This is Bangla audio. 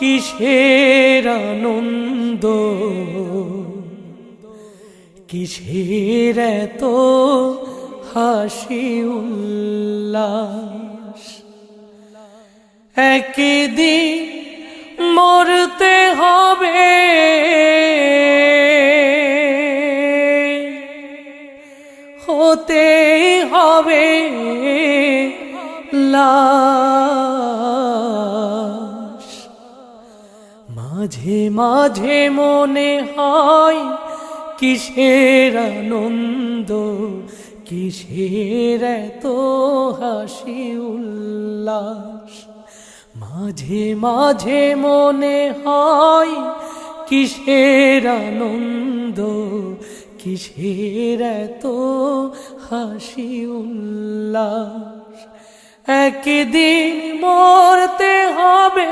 কিসের আনন্দ, কিসের এত হাসি উল্লাস। একদিন মরতে হবে, হতে হবে লাশ। মাঝে মাঝে মনে হয় কিসের আনন্দ, কিসের এত হাসি উল্লাস। মাঝে মাঝে মনে হয় কিসের আনন্দ, কিসের এত হাসি উল্লাস। একদিন মরতে হবে,